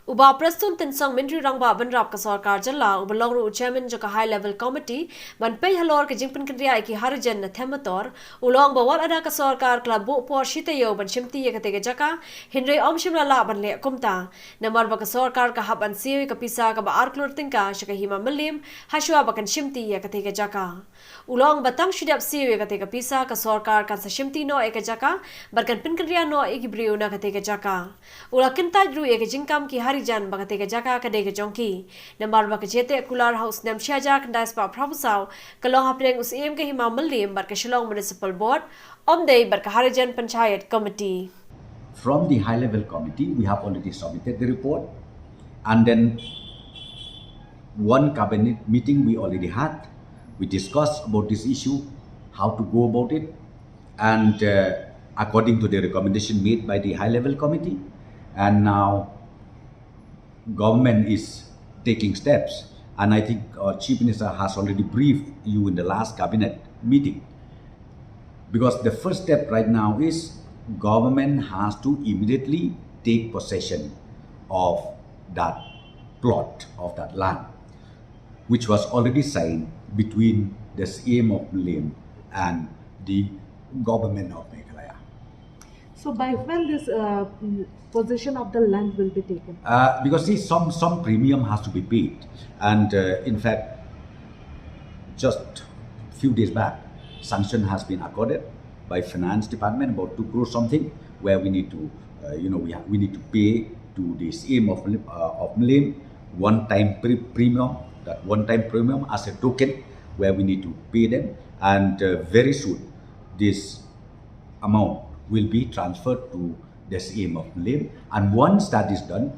Uba Preston Tinsong Mindri Rangba Banrap Kasor Karjala, Ubalong Chairman Joka High Level Committee, Ban Pay Halor Kajimpan Kandria Ki Harijan Themator, Ulong Bawat Ada Kasor Kar Club Por Shitayo, Ban Shimti Yakatega Jaka, Henry Omshimla Laban Le Kumta, Namar Bakasor Kar Kahab and Siri Kapisa Kaba Arklur Tinka, Shakahima Milim, Hashua Bakan Shimti Yakatega Jaka. Ulong Batang Shidap Siri Yakatega Pisa, Kasor Kar Kansa Shimti no Ekajaka, Barkan Pinkandria no Igibriuna Katega Jaka. Ulakinta Drew Ekajinkam Ki Harijan Bakatega Jaka Kadega Jonki. Nambar Bakajete Kular House Nam Shajak Daspa Proposal, Kalong Hapeng Usim Kahima Malim, Barkashalong Municipal Board, Omde Barkaharijan Panchayat Committee. From the high level committee, we have already submitted the report, and then one cabinet meeting we already had. We discussed about this issue, how to go about it, and according to the recommendation made by the high level committee, and now government is taking steps, and I think our Chief Minister has already briefed you in the last cabinet meeting, because the first step right now is government has to immediately take possession of that plot, of that land, which was already signed between the CM of Malim and the government of Meghalaya. So by when this possession of the land will be taken? Because see, some premium has to be paid, and in fact, just few days back, sanction has been accorded by Finance Department about 2 crore something, where we need to, we need to pay to the CM of Malim one-time premium. That one-time premium as a token, where we need to pay them, and very soon this amount will be transferred to the CM of Malim, and once that is done,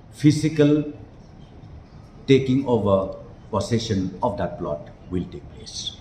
physical taking over possession of that plot will take place.